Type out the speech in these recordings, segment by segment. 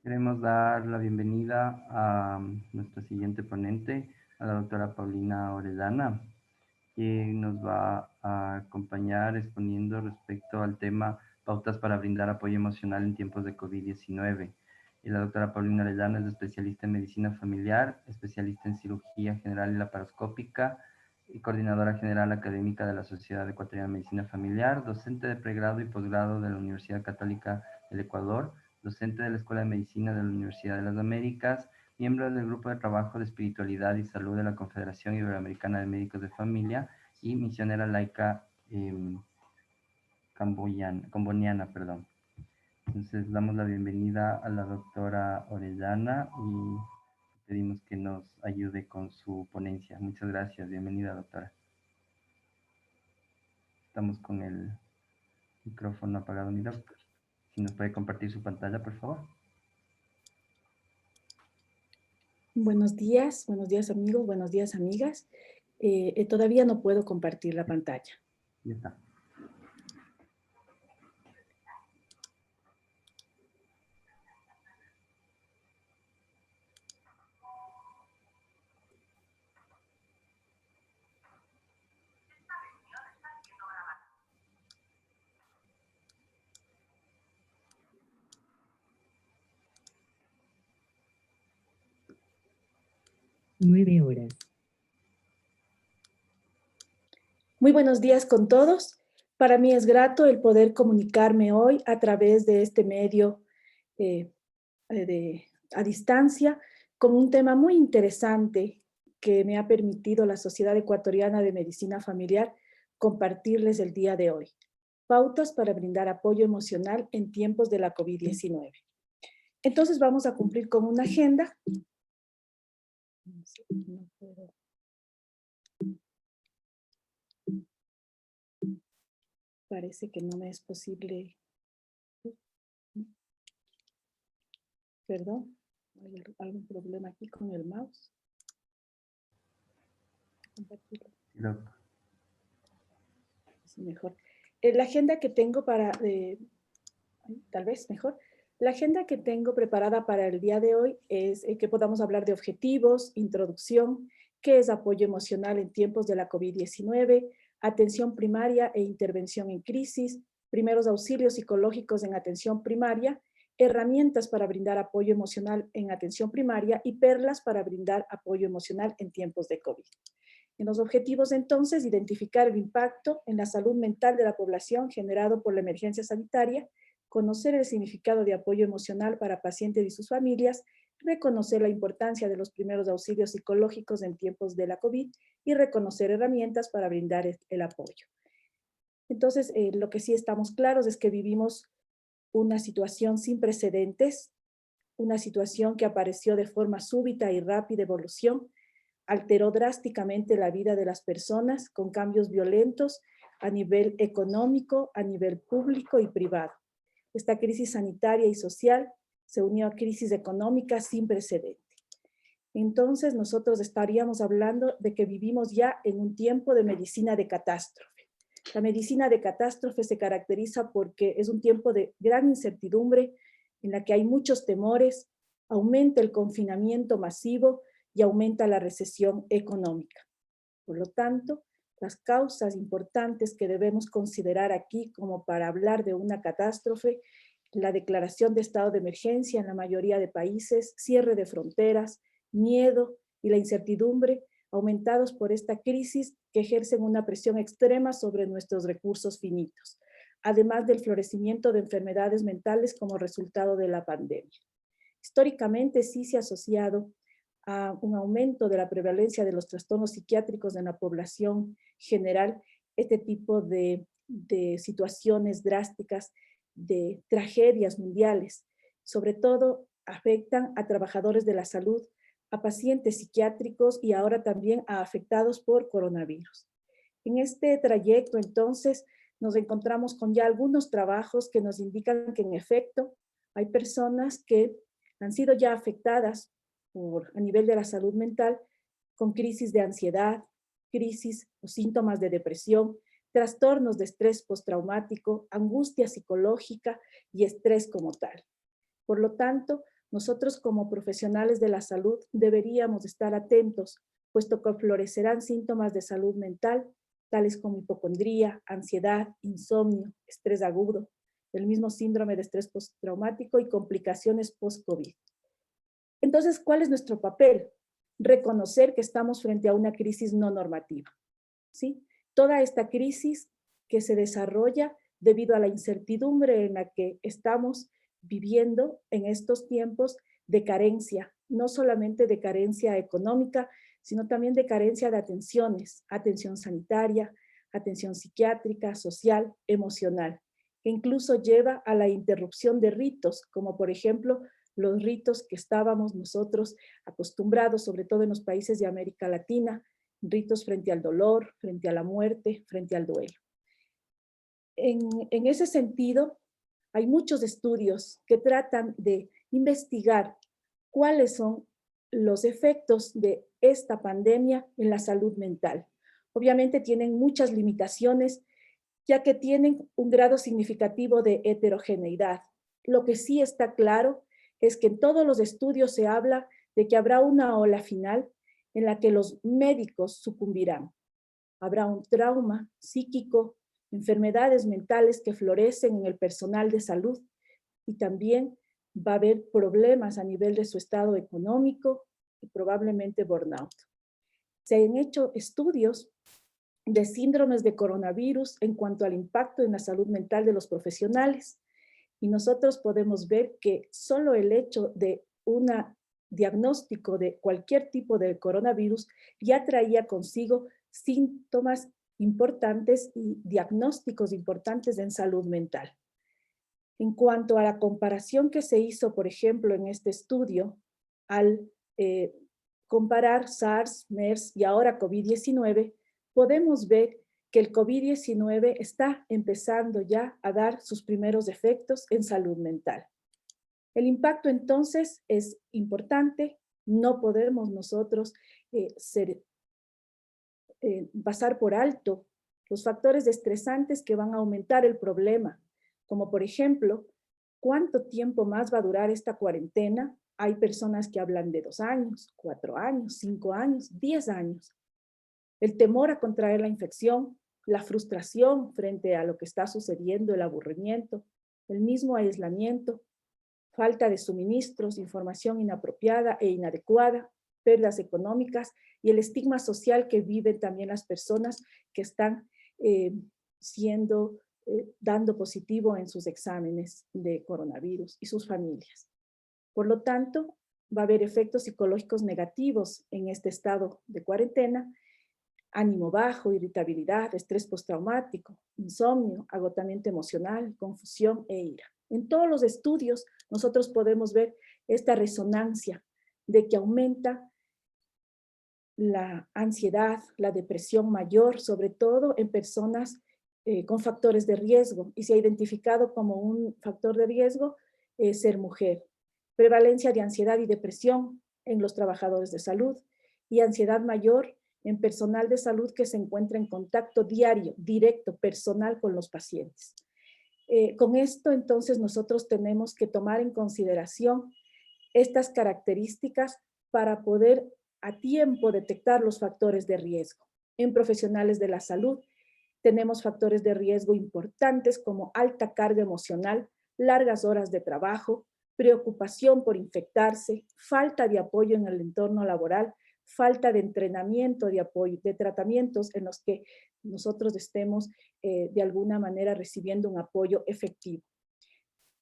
Queremos dar la bienvenida a nuestra siguiente ponente, a la doctora Paulina Orellana, quien nos va a acompañar exponiendo respecto al tema pautas para brindar apoyo emocional en tiempos de COVID-19. Y la doctora Paulina Orellana es especialista en medicina familiar, especialista en cirugía general y laparoscópica y coordinadora general académica de la Sociedad Ecuatoriana de Medicina Familiar, docente de pregrado y posgrado de la Universidad Católica del Ecuador, docente de la Escuela de Medicina de la Universidad de las Américas, miembro del Grupo de Trabajo de Espiritualidad y Salud de la Confederación Iberoamericana de Médicos de Familia y misionera laica camboniana, perdón. Entonces damos la bienvenida a la doctora Orellana y pedimos que nos ayude con su ponencia. Muchas gracias. Bienvenida, doctora. Estamos con el micrófono apagado, mi doctor. Si nos puede compartir su pantalla, por favor. Buenos días amigos, buenos días amigas. Todavía no puedo compartir la pantalla. Ya está. Nueve horas. Muy buenos días con todos. Para mí es grato el poder comunicarme hoy a través de este medio a distancia con un tema muy interesante que me ha permitido la Sociedad Ecuatoriana de Medicina Familiar compartirles el día de hoy. Pautas para brindar apoyo emocional en tiempos de la COVID-19. Entonces vamos a cumplir con una agenda. No puedo. Parece que no me es posible. Perdón, hay algún problema aquí con el mouse. Doctor. Sí, mejor. La agenda que tengo para, tal vez mejor, la agenda que tengo preparada para el día de hoy es que podamos hablar de objetivos, introducción, qué es apoyo emocional en tiempos de la COVID-19, atención primaria e intervención en crisis, primeros auxilios psicológicos en atención primaria, herramientas para brindar apoyo emocional en atención primaria y perlas para brindar apoyo emocional en tiempos de COVID. En los objetivos, entonces, identificar el impacto en la salud mental de la población generado por la emergencia sanitaria, conocer el significado de apoyo emocional para pacientes y sus familias, reconocer la importancia de los primeros auxilios psicológicos en tiempos de la COVID y reconocer herramientas para brindar el apoyo. Entonces, lo que sí estamos claros es que vivimos una situación sin precedentes, una situación que apareció de forma súbita y rápida evolución, alteró drásticamente la vida de las personas con cambios violentos a nivel económico, a nivel público y privado. Esta crisis sanitaria y social se unió a crisis económica sin precedente. Entonces nosotros estaríamos hablando de que vivimos ya en un tiempo de medicina de catástrofe. La medicina de catástrofe se caracteriza porque es un tiempo de gran incertidumbre en la que hay muchos temores, aumenta el confinamiento masivo y aumenta la recesión económica. Por lo tanto, las causas importantes que debemos considerar aquí como para hablar de una catástrofe, la declaración de estado de emergencia en la mayoría de países, cierre de fronteras, miedo y la incertidumbre aumentados por esta crisis que ejercen una presión extrema sobre nuestros recursos finitos, además del florecimiento de enfermedades mentales como resultado de la pandemia. Históricamente sí se ha asociado a un aumento de la prevalencia de los trastornos psiquiátricos en la población general, este tipo de situaciones drásticas, de tragedias mundiales, sobre todo afectan a trabajadores de la salud, a pacientes psiquiátricos y ahora también a afectados por coronavirus. En este trayecto, entonces, nos encontramos con ya algunos trabajos que nos indican que en efecto hay personas que han sido ya afectadas a nivel de la salud mental con crisis de ansiedad, crisis o síntomas de depresión, trastornos de estrés postraumático, angustia psicológica y estrés como tal. Por lo tanto, Nosotros como profesionales de la salud deberíamos estar atentos, puesto que florecerán síntomas de salud mental, tales como hipocondría, ansiedad, insomnio, estrés agudo, el mismo síndrome de estrés postraumático y complicaciones post-COVID. Entonces, ¿cuál es nuestro papel? Reconocer que estamos frente a una crisis no normativa, ¿sí? Toda esta crisis que se desarrolla debido a la incertidumbre en la que estamos viviendo en estos tiempos de carencia, no solamente de carencia económica, sino también de carencia de atenciones, atención sanitaria, atención psiquiátrica, social, emocional, que incluso lleva a la interrupción de ritos, como por ejemplo los ritos que estábamos nosotros acostumbrados, sobre todo en los países de América Latina, ritos frente al dolor, frente a la muerte, frente al duelo. En ese sentido, hay muchos estudios que tratan de investigar cuáles son los efectos de esta pandemia en la salud mental. Obviamente tienen muchas limitaciones, ya que tienen un grado significativo de heterogeneidad. Lo que sí está claro es que en todos los estudios se habla de que habrá una ola final en la que los médicos sucumbirán. Habrá un trauma psíquico, enfermedades mentales que florecen en el personal de salud y también va a haber problemas a nivel de su estado económico y probablemente burnout. Se han hecho estudios de síndromes de coronavirus en cuanto al impacto en la salud mental de los profesionales y nosotros podemos ver que solo el hecho de un diagnóstico de cualquier tipo de coronavirus ya traía consigo síntomas importantes y diagnósticos importantes en salud mental. En cuanto a la comparación que se hizo, por ejemplo, en este estudio, al comparar SARS, MERS y ahora COVID-19, podemos ver que el COVID-19 está empezando ya a dar sus primeros efectos en salud mental. El impacto entonces es importante, no podemos nosotros pasar por alto los factores estresantes que van a aumentar el problema, como por ejemplo, ¿cuánto tiempo más va a durar esta cuarentena? Hay personas que hablan de 2 años, 4 años, 5 años, 10 años. El temor a contraer la infección, la frustración frente a lo que está sucediendo, el aburrimiento, el mismo aislamiento, falta de suministros, información inapropiada e inadecuada, pérdidas económicas y el estigma social que viven también las personas que están dando positivo en sus exámenes de coronavirus y sus familias. Por lo tanto, va a haber efectos psicológicos negativos en este estado de cuarentena: ánimo bajo, irritabilidad, estrés postraumático, insomnio, agotamiento emocional, confusión e ira. En todos los estudios nosotros podemos ver esta resonancia de que aumenta la ansiedad, la depresión mayor, sobre todo en personas con factores de riesgo, y se ha identificado como un factor de riesgo ser mujer. Prevalencia de ansiedad y depresión en los trabajadores de salud y ansiedad mayor en personal de salud que se encuentra en contacto diario, directo, personal con los pacientes. Con esto, entonces, nosotros tenemos que tomar en consideración estas características para poder a tiempo detectar los factores de riesgo. En profesionales de la salud tenemos factores de riesgo importantes como alta carga emocional, largas horas de trabajo, preocupación por infectarse, falta de apoyo en el entorno laboral, falta de entrenamiento, de apoyo, de tratamientos en los que nosotros estemos de alguna manera recibiendo un apoyo efectivo.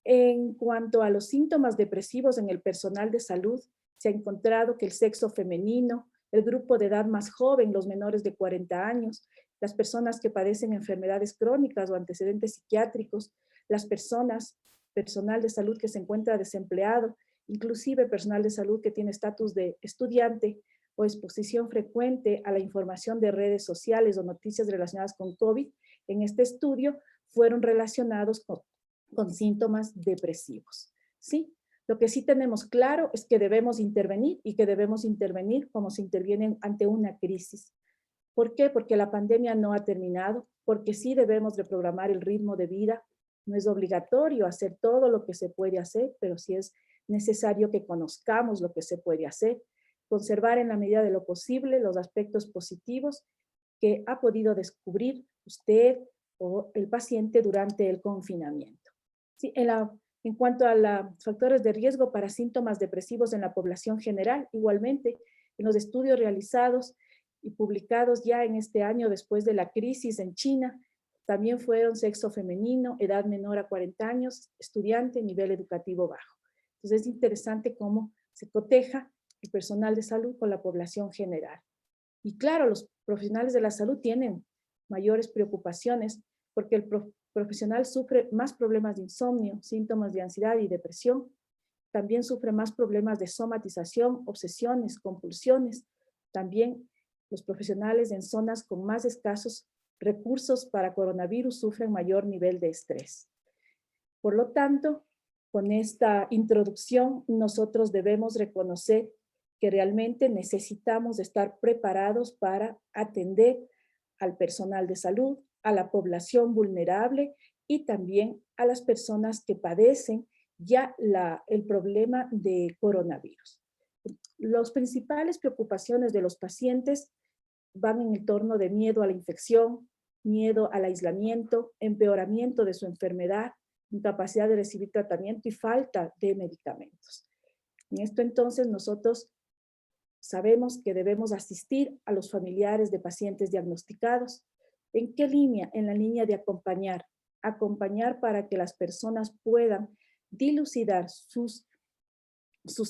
En cuanto a los síntomas depresivos en el personal de salud, se ha encontrado que el sexo femenino, el grupo de edad más joven, los menores de 40 años, las personas que padecen enfermedades crónicas o antecedentes psiquiátricos, las personas, personal de salud que se encuentra desempleado, inclusive personal de salud que tiene estatus de estudiante o exposición frecuente a la información de redes sociales o noticias relacionadas con COVID, en este estudio fueron relacionados con síntomas depresivos, ¿sí? Lo que sí tenemos claro es que debemos intervenir y que debemos intervenir como se interviene ante una crisis. ¿Por qué? Porque la pandemia no ha terminado, porque sí debemos reprogramar el ritmo de vida. No es obligatorio hacer todo lo que se puede hacer, pero sí es necesario que conozcamos lo que se puede hacer, conservar en la medida de lo posible los aspectos positivos que ha podido descubrir usted o el paciente durante el confinamiento. Sí, en cuanto a los factores de riesgo para síntomas depresivos en la población general, igualmente, en los estudios realizados y publicados ya en este año después de la crisis en China, también fueron sexo femenino, edad menor a 40 años, estudiante, nivel educativo bajo. Entonces es interesante cómo se coteja el personal de salud con la población general. Y claro, los profesionales de la salud tienen mayores preocupaciones porque el profesional sufre más problemas de insomnio, síntomas de ansiedad y depresión. También sufre más problemas de somatización, obsesiones, compulsiones. También los profesionales en zonas con más escasos recursos para coronavirus sufren mayor nivel de estrés. Por lo tanto, con esta introducción, nosotros debemos reconocer que realmente necesitamos estar preparados para atender al personal de salud, a la población vulnerable y también a las personas que padecen ya el problema de coronavirus. Las principales preocupaciones de los pacientes van en el torno de miedo a la infección, miedo al aislamiento, empeoramiento de su enfermedad, incapacidad de recibir tratamiento y falta de medicamentos. En esto entonces nosotros sabemos que debemos asistir a los familiares de pacientes diagnosticados. ¿En qué línea? En la línea de acompañar. Acompañar para que las personas puedan dilucidar sus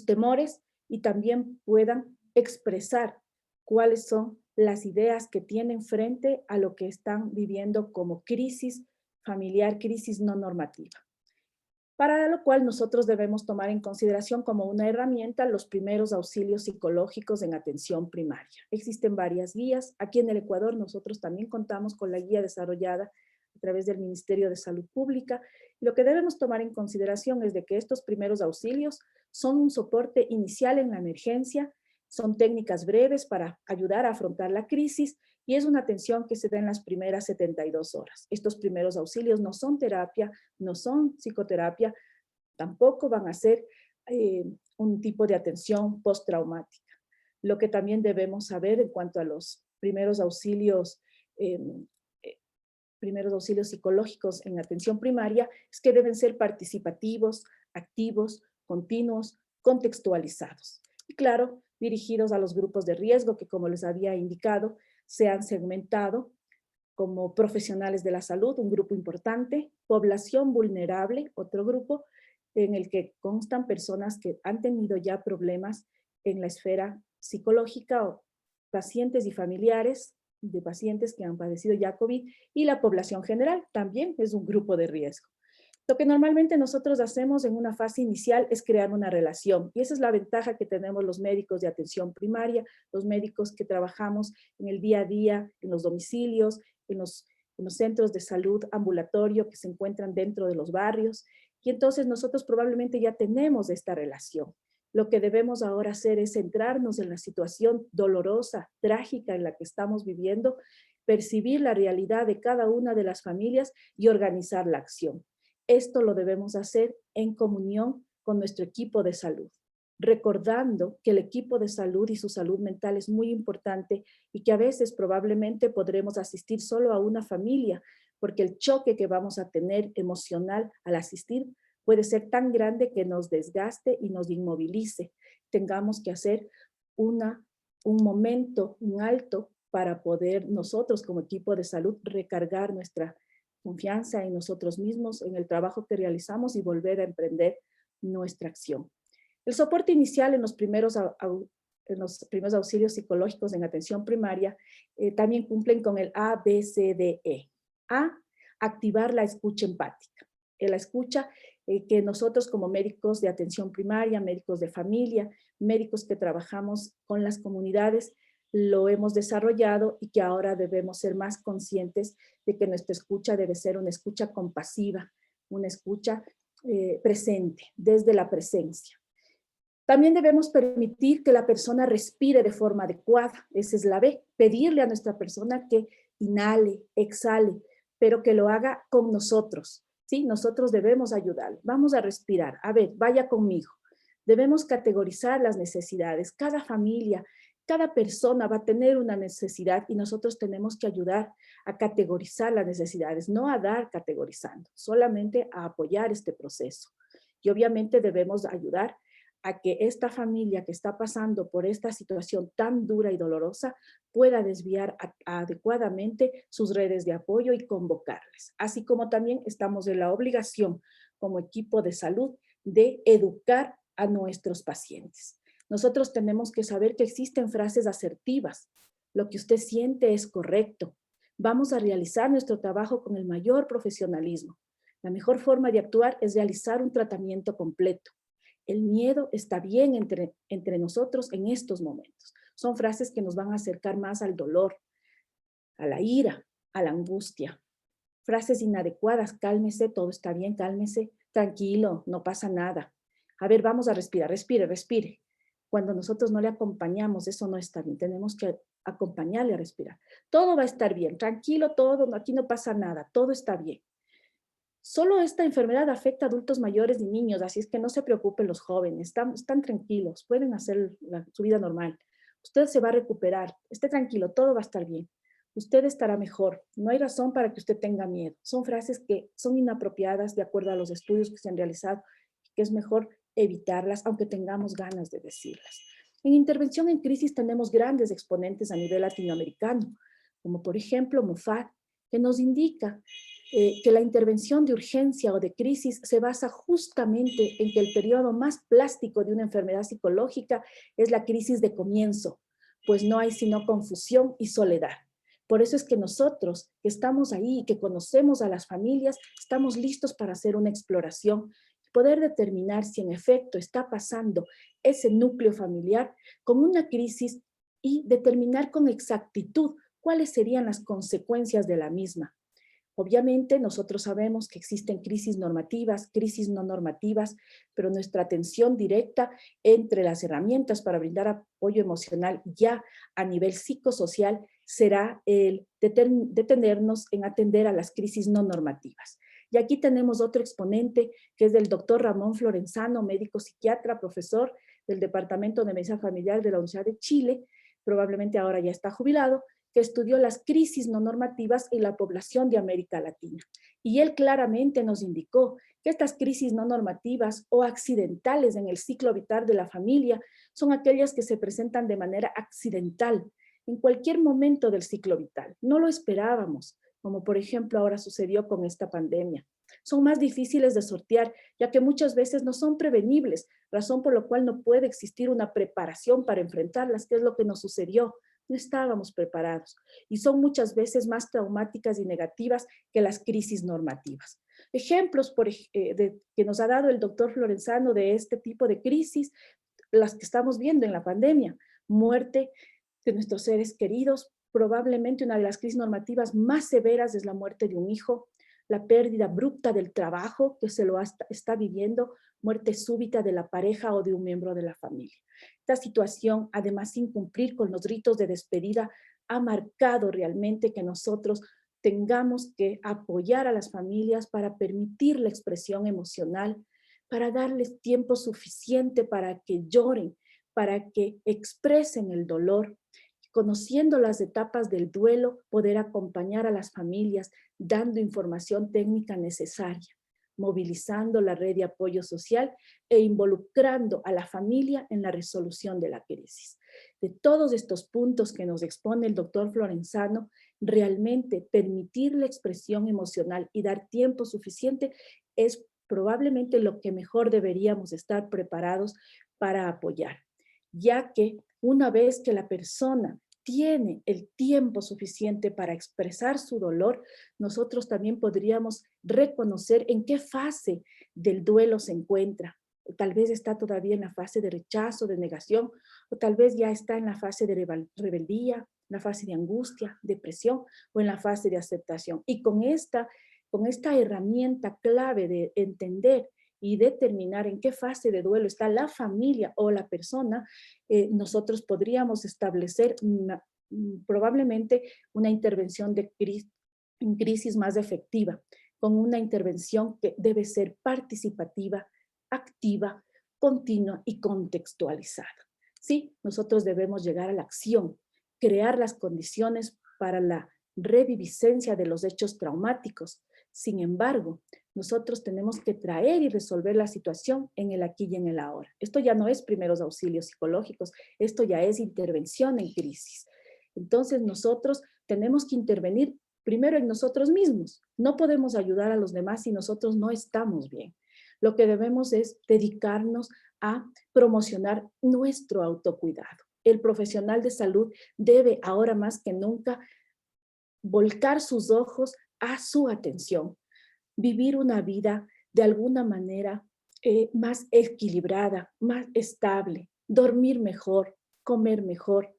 temores y también puedan expresar cuáles son las ideas que tienen frente a lo que están viviendo como crisis familiar, crisis no normativa. Para lo cual nosotros debemos tomar en consideración como una herramienta los primeros auxilios psicológicos en atención primaria. Existen varias guías. Aquí en el Ecuador nosotros también contamos con la guía desarrollada a través del Ministerio de Salud Pública. Y lo que debemos tomar en consideración es de que estos primeros auxilios son un soporte inicial en la emergencia, son técnicas breves para ayudar a afrontar la crisis y es una atención que se da en las primeras 72 horas. Estos primeros auxilios no son terapia, no son psicoterapia, tampoco van a ser un tipo de atención postraumática. Lo que también debemos saber en cuanto a los primeros auxilios psicológicos en atención primaria es que deben ser participativos, activos, continuos, contextualizados. Y claro, dirigidos a los grupos de riesgo que, como les había indicado, se han segmentado como profesionales de la salud, un grupo importante, población vulnerable, otro grupo en el que constan personas que han tenido ya problemas en la esfera psicológica o pacientes y familiares de pacientes que han padecido ya COVID y la población general también es un grupo de riesgo. Lo que normalmente nosotros hacemos en una fase inicial es crear una relación y esa es la ventaja que tenemos los médicos de atención primaria, los médicos que trabajamos en el día a día, en los domicilios, en los centros de salud ambulatorio que se encuentran dentro de los barrios y entonces nosotros probablemente ya tenemos esta relación. Lo que debemos ahora hacer es centrarnos en la situación dolorosa, trágica en la que estamos viviendo, percibir la realidad de cada una de las familias y organizar la acción. Esto lo debemos hacer en comunión con nuestro equipo de salud, recordando que el equipo de salud y su salud mental es muy importante y que a veces probablemente podremos asistir solo a una familia, porque el choque que vamos a tener emocional al asistir puede ser tan grande que nos desgaste y nos inmovilice. Tengamos que hacer un momento, un alto para poder nosotros como equipo de salud recargar nuestra confianza en nosotros mismos, en el trabajo que realizamos y volver a emprender nuestra acción. El soporte inicial en los primeros auxilios psicológicos en atención primaria también cumplen con el A, B, C, D, E. A, activar la escucha empática. La escucha que nosotros como médicos de atención primaria, médicos de familia, médicos que trabajamos con las comunidades, lo hemos desarrollado y que ahora debemos ser más conscientes de que nuestra escucha debe ser una escucha compasiva, una escucha presente, desde la presencia. También debemos permitir que la persona respire de forma adecuada, esa es la B, pedirle a nuestra persona que inhale, exhale, pero que lo haga con nosotros, ¿sí? Nosotros debemos ayudar. Vamos a respirar, a ver, vaya conmigo. Debemos categorizar las necesidades. Cada familia, cada persona va a tener una necesidad y nosotros tenemos que ayudar a categorizar las necesidades, no a dar categorizando, solamente a apoyar este proceso. Y obviamente debemos ayudar a que esta familia que está pasando por esta situación tan dura y dolorosa pueda desviar adecuadamente sus redes de apoyo y convocarles. Así como también estamos en la obligación como equipo de salud de educar a nuestros pacientes. Nosotros tenemos que saber que existen frases asertivas. Lo que usted siente es correcto. Vamos a realizar nuestro trabajo con el mayor profesionalismo. La mejor forma de actuar es realizar un tratamiento completo. El miedo está bien entre nosotros en estos momentos. Son frases que nos van a acercar más al dolor, a la ira, a la angustia. Frases inadecuadas, cálmese, todo está bien, cálmese, tranquilo, no pasa nada. A ver, vamos a respirar, respire, respire. Cuando nosotros no le acompañamos, eso no está bien. Tenemos que acompañarle a respirar. Todo va a estar bien, tranquilo, todo, aquí no pasa nada, todo está bien. Solo esta enfermedad afecta a adultos mayores y niños, así es que no se preocupen los jóvenes, están tranquilos, pueden hacer su vida normal. Usted se va a recuperar, esté tranquilo, todo va a estar bien. Usted estará mejor, no hay razón para que usted tenga miedo. Son frases que son inapropiadas de acuerdo a los estudios que se han realizado, que es mejor evitarlas, aunque tengamos ganas de decirlas. En intervención en crisis tenemos grandes exponentes a nivel latinoamericano, como por ejemplo Mofat, que nos indica que la intervención de urgencia o de crisis se basa justamente en que el periodo más plástico de una enfermedad psicológica es la crisis de comienzo, pues no hay sino confusión y soledad. Por eso es que nosotros que estamos ahí, que conocemos a las familias, estamos listos para hacer una exploración, poder determinar si en efecto está pasando ese núcleo familiar con una crisis y determinar con exactitud cuáles serían las consecuencias de la misma. Obviamente nosotros sabemos que existen crisis normativas, crisis no normativas, pero nuestra atención directa entre las herramientas para brindar apoyo emocional ya a nivel psicosocial será el detenernos en atender a las crisis no normativas. Y aquí tenemos otro exponente que es del doctor Ramón Florenzano, médico psiquiatra, profesor del Departamento de Medicina Familiar de la Universidad de Chile, probablemente ahora ya está jubilado, que estudió las crisis no normativas en la población de América Latina. Y él claramente nos indicó que estas crisis no normativas o accidentales en el ciclo vital de la familia son aquellas que se presentan de manera accidental en cualquier momento del ciclo vital. No lo esperábamos, como por ejemplo ahora sucedió con esta pandemia. Son más difíciles de sortear, ya que muchas veces no son prevenibles, razón por la cual no puede existir una preparación para enfrentarlas, que es lo que nos sucedió. No estábamos preparados y son muchas veces más traumáticas y negativas que las crisis normativas. Ejemplos que nos ha dado el doctor Florenzano de este tipo de crisis, las que estamos viendo en la pandemia, muerte de nuestros seres queridos, probablemente una de las crisis normativas más severas es la muerte de un hijo, la pérdida abrupta del trabajo que se lo está viviendo, muerte súbita de la pareja o de un miembro de la familia. Esta situación, además sin cumplir con los ritos de despedida, ha marcado realmente que nosotros tengamos que apoyar a las familias para permitir la expresión emocional, para darles tiempo suficiente para que lloren, para que expresen el dolor. Conociendo las etapas del duelo, poder acompañar a las familias dando información técnica necesaria, movilizando la red de apoyo social e involucrando a la familia en la resolución de la crisis. De todos estos puntos que nos expone el doctor Florenzano, realmente permitir la expresión emocional y dar tiempo suficiente es probablemente lo que mejor deberíamos estar preparados para apoyar, ya que una vez que la persona tiene el tiempo suficiente para expresar su dolor, nosotros también podríamos reconocer en qué fase del duelo se encuentra. Tal vez está todavía en la fase de rechazo, de negación, o tal vez ya está en la fase de rebeldía, la fase de angustia, depresión, o en la fase de aceptación. Y con esta herramienta clave de entender y determinar en qué fase de duelo está la familia o la persona, nosotros podríamos establecer probablemente una intervención en crisis más efectiva, con una intervención que debe ser participativa, activa, continua y contextualizada. Sí, nosotros debemos llegar a la acción, crear las condiciones para la reviviscencia de los hechos traumáticos. Sin embargo, nosotros tenemos que traer y resolver la situación en el aquí y en el ahora. Esto ya no es primeros auxilios psicológicos, esto ya es intervención en crisis. Entonces nosotros tenemos que intervenir primero en nosotros mismos. No podemos ayudar a los demás si nosotros no estamos bien. Lo que debemos es dedicarnos a promocionar nuestro autocuidado. El profesional de salud debe ahora más que nunca volcar sus ojos a su atención, vivir una vida de alguna manera más equilibrada, más estable, dormir mejor, comer mejor,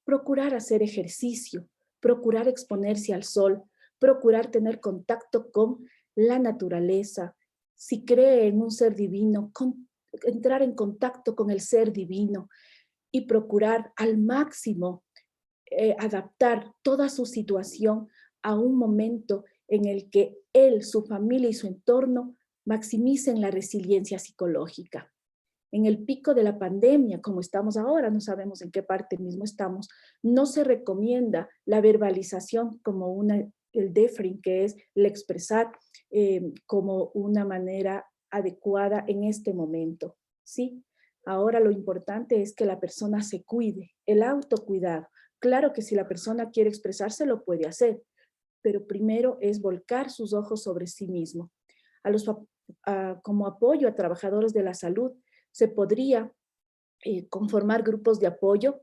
procurar hacer ejercicio, procurar exponerse al sol, procurar tener contacto con la naturaleza. Si cree en un ser divino, entrar en contacto con el ser divino y procurar al máximo adaptar toda su situación a un momento en el que él, su familia y su entorno maximicen la resiliencia psicológica. En el pico de la pandemia, como estamos ahora, no sabemos en qué parte mismo estamos, no se recomienda la verbalización como el deafening, que es el expresar como una manera adecuada en este momento. ¿Sí? Ahora lo importante es que la persona se cuide, el autocuidado. Claro que si la persona quiere expresarse, lo puede hacer, pero primero es volcar sus ojos sobre sí mismo. Como apoyo a trabajadores de la salud, se podría conformar grupos de apoyo,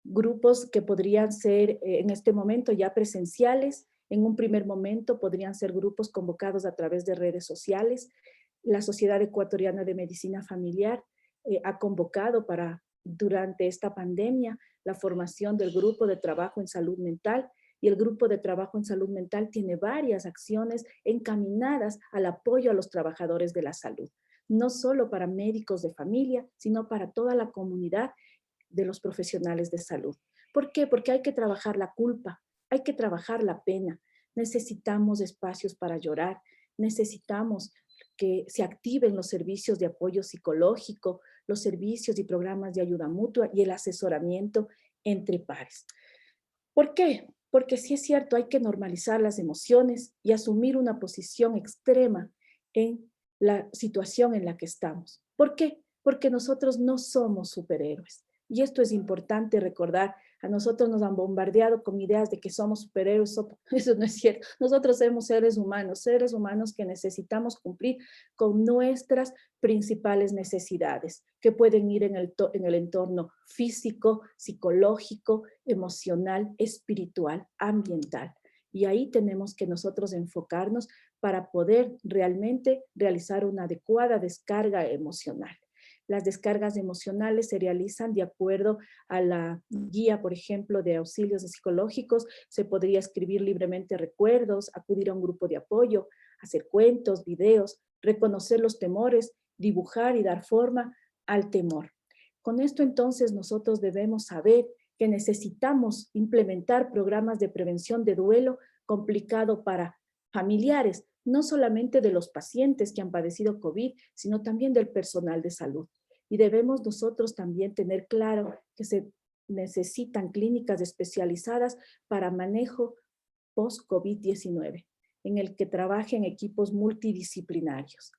grupos que podrían ser en este momento ya presenciales, en un primer momento podrían ser grupos convocados a través de redes sociales. La Sociedad Ecuatoriana de Medicina Familiar ha convocado durante esta pandemia la formación del grupo de trabajo en salud mental, y el grupo de trabajo en salud mental tiene varias acciones encaminadas al apoyo a los trabajadores de la salud, no solo para médicos de familia, sino para toda la comunidad de los profesionales de salud. ¿Por qué? Porque hay que trabajar la culpa, hay que trabajar la pena. Necesitamos espacios para llorar, necesitamos que se activen los servicios de apoyo psicológico, los servicios y programas de ayuda mutua y el asesoramiento entre pares. ¿Por qué? Porque sí es cierto, hay que normalizar las emociones y asumir una posición extrema en la situación en la que estamos. ¿Por qué? Porque nosotros no somos superhéroes. Y esto es importante recordar. A nosotros nos han bombardeado con ideas de que somos superhéroes. Eso no es cierto. Nosotros somos seres humanos que necesitamos cumplir con nuestras principales necesidades, que pueden ir en el entorno físico, psicológico, emocional, espiritual, ambiental. Y ahí tenemos que nosotros enfocarnos para poder realmente realizar una adecuada descarga emocional. Las descargas emocionales se realizan de acuerdo a la guía, por ejemplo, de auxilios psicológicos. Se podría escribir libremente recuerdos, acudir a un grupo de apoyo, hacer cuentos, videos, reconocer los temores, dibujar y dar forma al temor. Con esto entonces nosotros debemos saber que necesitamos implementar programas de prevención de duelo complicado para familiares, no solamente de los pacientes que han padecido COVID, sino también del personal de salud. Y debemos nosotros también tener claro que se necesitan clínicas especializadas para manejo post-COVID-19, en el que trabajen equipos multidisciplinarios.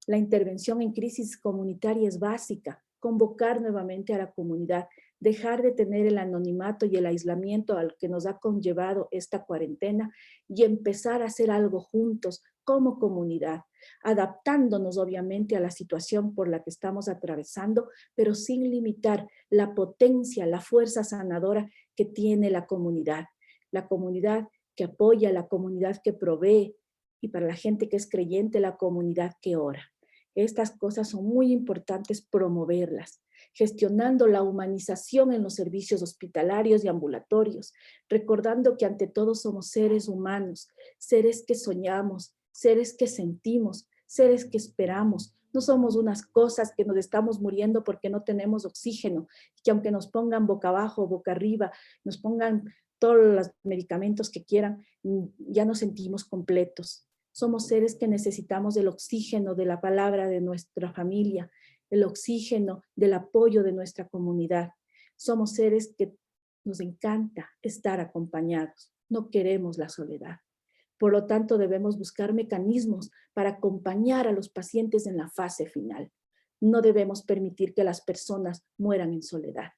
La intervención en crisis comunitaria es básica, convocar nuevamente a la comunidad, dejar de tener el anonimato y el aislamiento al que nos ha conllevado esta cuarentena y empezar a hacer algo juntos como comunidad, adaptándonos obviamente a la situación por la que estamos atravesando, pero sin limitar la potencia, la fuerza sanadora que tiene la comunidad que apoya, la comunidad que provee, y para la gente que es creyente, la comunidad que ora. Estas cosas son muy importantes promoverlas, gestionando la humanización en los servicios hospitalarios y ambulatorios, recordando que ante todo somos seres humanos, seres que soñamos, seres que sentimos, seres que esperamos. No somos unas cosas que nos estamos muriendo porque no tenemos oxígeno, que aunque nos pongan boca abajo, boca arriba, nos pongan todos los medicamentos que quieran, ya nos sentimos completos. Somos seres que necesitamos del oxígeno, de la palabra de nuestra familia. el oxígeno del apoyo de nuestra comunidad. Somos seres que nos encanta estar acompañados, no queremos la soledad. Por lo tanto, debemos buscar mecanismos para acompañar a los pacientes en la fase final. No debemos permitir que las personas mueran en soledad.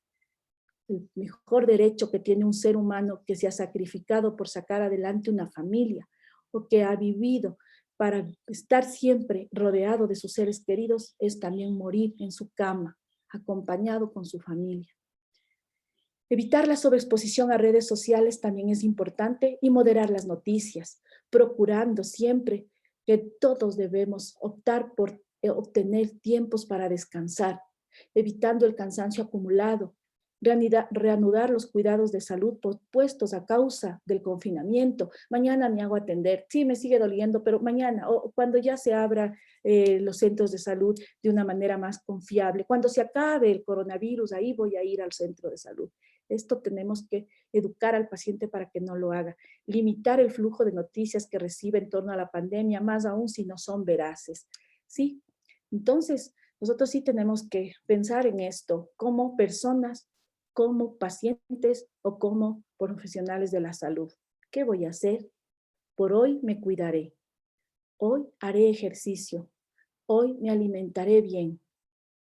El mejor derecho que tiene un ser humano que se ha sacrificado por sacar adelante una familia o que ha vivido para estar siempre rodeado de sus seres queridos es también morir en su cama, acompañado con su familia. Evitar la sobreexposición a redes sociales también es importante y moderar las noticias, procurando siempre que todos debemos optar por obtener tiempos para descansar, evitando el cansancio acumulado, reanudar los cuidados de salud pospuestos a causa del confinamiento. Mañana me hago atender, sí me sigue doliendo, pero mañana o cuando ya se abra los centros de salud de una manera más confiable, cuando se acabe el coronavirus, ahí voy a ir al centro de salud. Esto tenemos que educar al paciente para que no lo haga. Limitar el flujo de noticias que recibe en torno a la pandemia, más aún si no son veraces. ¿Sí? Entonces, nosotros sí tenemos que pensar en esto como personas, como pacientes o como profesionales de la salud. ¿Qué voy a hacer? Por hoy me cuidaré. Hoy haré ejercicio. Hoy me alimentaré bien.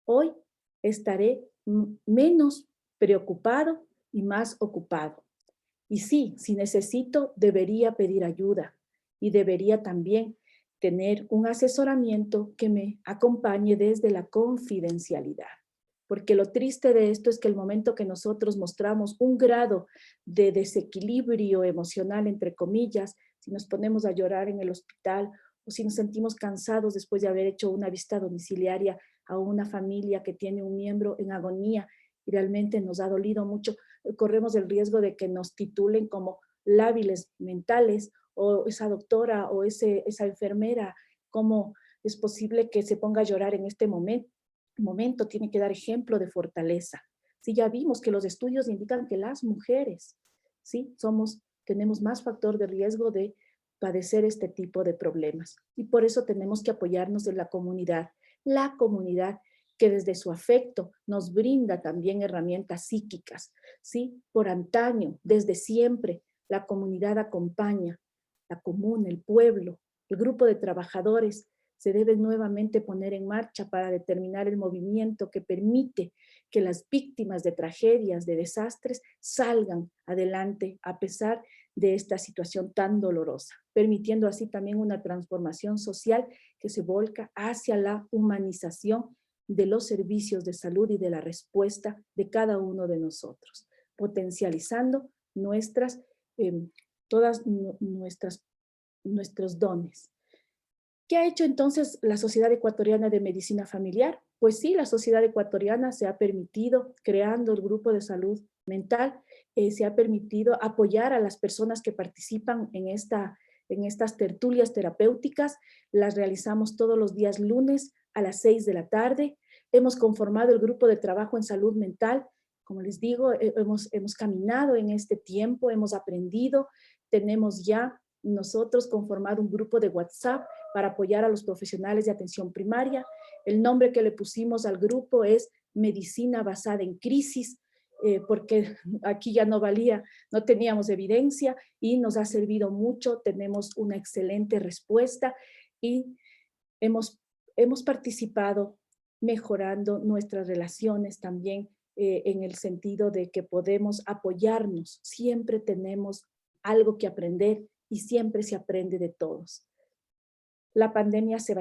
Hoy estaré menos preocupado y más ocupado. Y sí, si necesito, debería pedir ayuda y debería también tener un asesoramiento que me acompañe desde la confidencialidad. Porque lo triste de esto es que el momento que nosotros mostramos un grado de desequilibrio emocional, entre comillas, si nos ponemos a llorar en el hospital o si nos sentimos cansados después de haber hecho una visita domiciliaria a una familia que tiene un miembro en agonía y realmente nos ha dolido mucho, corremos el riesgo de que nos titulen como lábiles mentales o esa doctora o esa enfermera, ¿cómo es posible que se ponga a llorar en este momento? Tiene que dar ejemplo de fortaleza. Sí, ya vimos que los estudios indican que las mujeres, ¿sí? Tenemos más factor de riesgo de padecer este tipo de problemas. Y por eso tenemos que apoyarnos en la comunidad que desde su afecto nos brinda también herramientas psíquicas, ¿sí? Por antaño, desde siempre, la comunidad acompaña, la comuna, el pueblo, el grupo de trabajadores se deben nuevamente poner en marcha para determinar el movimiento que permite que las víctimas de tragedias, de desastres, salgan adelante a pesar de esta situación tan dolorosa, permitiendo así también una transformación social que se volca hacia la humanización de los servicios de salud y de la respuesta de cada uno de nosotros, potencializando todas nuestros dones. ¿Qué ha hecho entonces la Sociedad Ecuatoriana de Medicina Familiar? Pues sí, la Sociedad Ecuatoriana se ha permitido, creando el grupo de salud mental, se ha permitido apoyar a las personas que participan en estas tertulias terapéuticas. Las realizamos todos los días lunes a las 6 de la tarde. Hemos conformado el grupo de trabajo en salud mental. Como les digo, hemos caminado en este tiempo, hemos aprendido, tenemos ya nosotros conformado un grupo de WhatsApp para apoyar a los profesionales de atención primaria. El nombre que le pusimos al grupo es Medicina Basada en Crisis, porque aquí ya no valía, no teníamos evidencia y nos ha servido mucho, tenemos una excelente respuesta y hemos participado mejorando nuestras relaciones también en el sentido de que podemos apoyarnos, siempre tenemos algo que aprender y siempre se aprende de todos. La pandemia se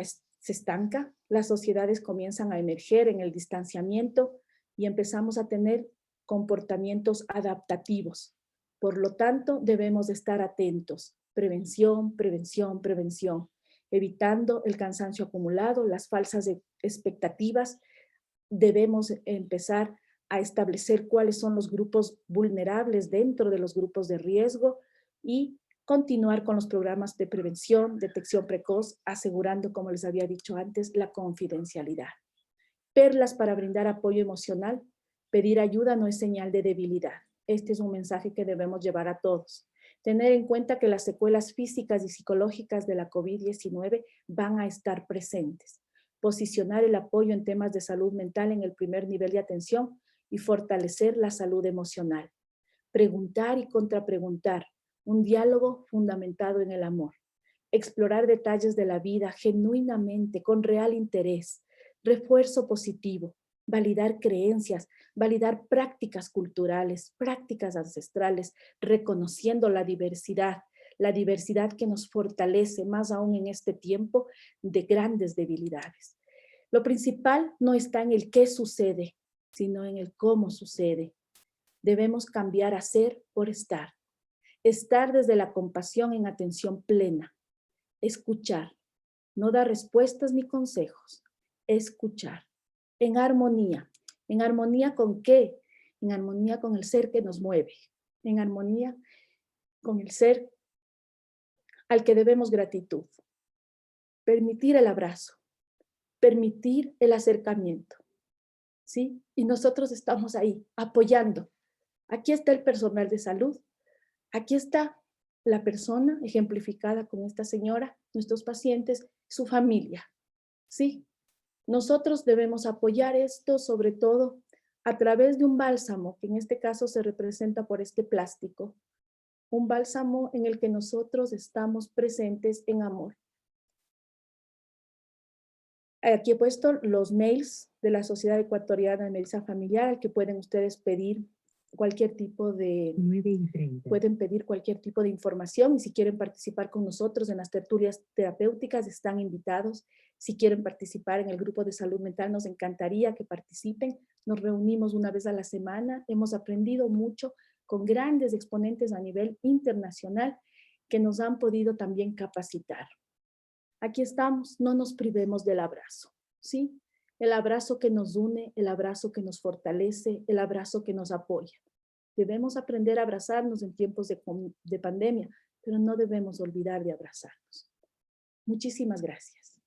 estanca, las sociedades comienzan a emerger en el distanciamiento y empezamos a tener comportamientos adaptativos. Por lo tanto, debemos estar atentos. Prevención, prevención, prevención, evitando el cansancio acumulado, las falsas expectativas. Debemos empezar a establecer cuáles son los grupos vulnerables dentro de los grupos de riesgo y continuar con los programas de prevención, detección precoz, asegurando, como les había dicho antes, la confidencialidad. Perlas para brindar apoyo emocional. Pedir ayuda no es señal de debilidad. Este es un mensaje que debemos llevar a todos. Tener en cuenta que las secuelas físicas y psicológicas de la COVID-19 van a estar presentes. posicionar el apoyo en temas de salud mental en el primer nivel de atención y fortalecer la salud emocional. Preguntar y contrapreguntar, un diálogo fundamentado en el amor. Explorar detalles de la vida genuinamente, con real interés, refuerzo positivo, validar creencias, validar prácticas culturales, prácticas ancestrales, reconociendo la diversidad que nos fortalece más aún en este tiempo de grandes debilidades. Lo principal no está en el qué sucede, sino en el cómo sucede. Debemos cambiar a ser por estar. Estar desde la compasión en atención plena. Escuchar. No dar respuestas ni consejos. Escuchar. En armonía. ¿En armonía con qué? En armonía con el ser que nos mueve. En armonía con el ser al que debemos gratitud. Permitir el abrazo. Permitir el acercamiento. ¿Sí? Y nosotros estamos ahí, apoyando. Aquí está el personal de salud. Aquí está la persona ejemplificada con esta señora, nuestros pacientes, su familia. ¿Sí? Nosotros debemos apoyar esto sobre todo a través de un bálsamo, que en este caso se representa por este plástico. Un bálsamo en el que nosotros estamos presentes en amor. Aquí he puesto los mails de la Sociedad Ecuatoriana de Medicina Familiar, al que pueden ustedes pedir cualquier tipo de, pueden pedir cualquier tipo de información, y si quieren participar con nosotros en las tertulias terapéuticas, están invitados. Si quieren participar en el grupo de salud mental, nos encantaría que participen. Nos reunimos una vez a la semana, hemos aprendido mucho con grandes exponentes a nivel internacional que nos han podido también capacitar. Aquí estamos, no nos privemos del abrazo, ¿sí? El abrazo que nos une, el abrazo que nos fortalece, el abrazo que nos apoya. Debemos aprender a abrazarnos en tiempos de pandemia, pero no debemos olvidar de abrazarnos. Muchísimas gracias.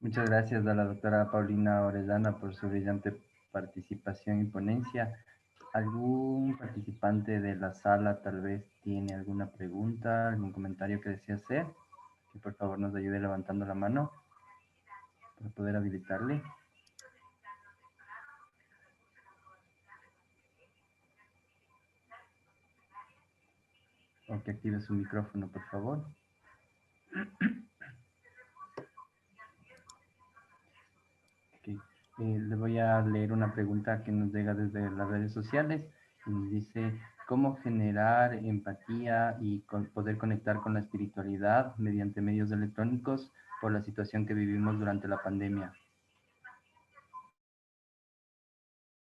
Muchas gracias a la doctora Paulina Orellana por su brillante participación y ponencia. ¿Algún participante de la sala tal vez tiene alguna pregunta, algún comentario que desea hacer? Que por favor nos ayude levantando la mano para poder habilitarle. O que active su micrófono, por favor. Okay. Le voy a leer una pregunta que nos llega desde las redes sociales y nos dice: ¿cómo generar empatía y poder conectar con la espiritualidad mediante medios electrónicos por la situación que vivimos durante la pandemia?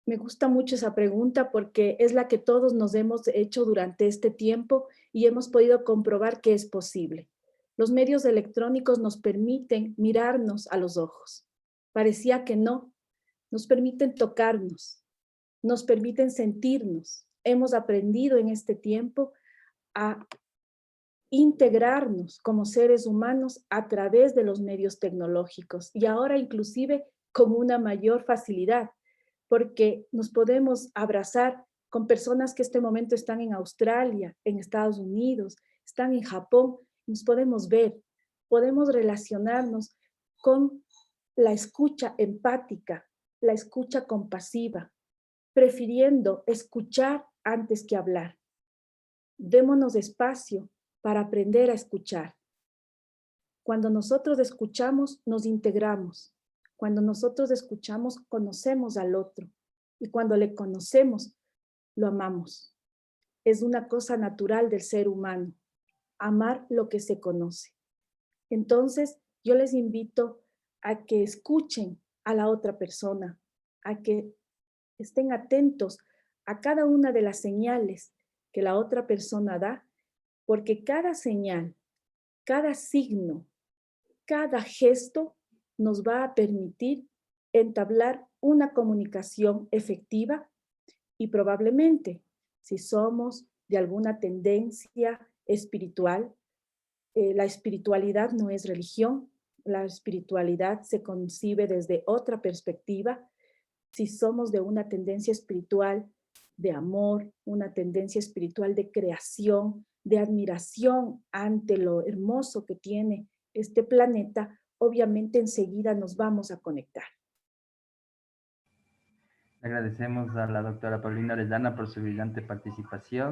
Me gusta mucho esa pregunta porque es la que todos nos hemos hecho durante este tiempo y hemos podido comprobar que es posible. Los medios electrónicos nos permiten mirarnos a los ojos. Parecía que no. Nos permiten tocarnos, nos permiten sentirnos. Hemos aprendido en este tiempo a integrarnos como seres humanos a través de los medios tecnológicos y ahora inclusive con una mayor facilidad, porque nos podemos abrazar con personas que en este momento están en Australia, en Estados Unidos, están en Japón, nos podemos ver, podemos relacionarnos con la escucha empática, la escucha compasiva, prefiriendo escuchar antes que hablar. Démonos espacio para aprender a escuchar. Cuando nosotros escuchamos, nos integramos. Cuando nosotros escuchamos, conocemos al otro. Y cuando le conocemos, lo amamos. Es una cosa natural del ser humano, amar lo que se conoce. Entonces, yo les invito a que escuchen a la otra persona, a que estén atentos a cada una de las señales que la otra persona da, porque cada señal, cada signo, cada gesto nos va a permitir entablar una comunicación efectiva y probablemente, si somos de alguna tendencia espiritual, la espiritualidad no es religión, la espiritualidad se concibe desde otra perspectiva. Si somos de una tendencia espiritual de amor, una tendencia espiritual de creación, de admiración ante lo hermoso que tiene este planeta, obviamente enseguida nos vamos a conectar. Agradecemos a la doctora Paulina Orellana por su brillante participación.